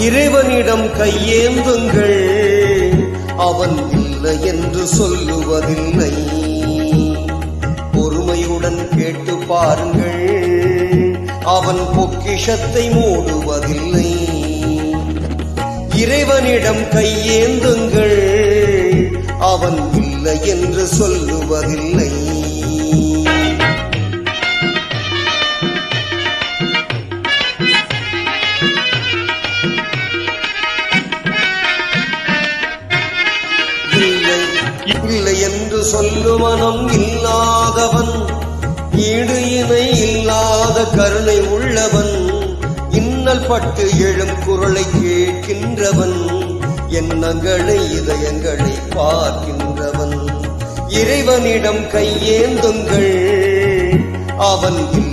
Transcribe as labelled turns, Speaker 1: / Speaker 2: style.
Speaker 1: இறைவனிடம் கையேந்துங்கள், அவன் இல்லை என்று சொல்லுவதில்லை. பொறுமையுடன் கேட்டு பாருங்கள், அவன் பொக்கிஷத்தை மூடுவதில்லை. இறைவனிடம் கையேந்துங்கள், அவன் இல்லை என்று சொல்லுவதில்லை. இல்லை என்று சொல்லு மனம் இல்லாதவன், ஈடு இணை இல்லாத கருணை உள்ளவன், இன்னல் பட்டு எழும் குரலை கேட்கின்றவன், எண்ணங்களை இதயங்களை பார்க்கின்றவன். இறைவனிடம் கையேந்துங்கள், அவன்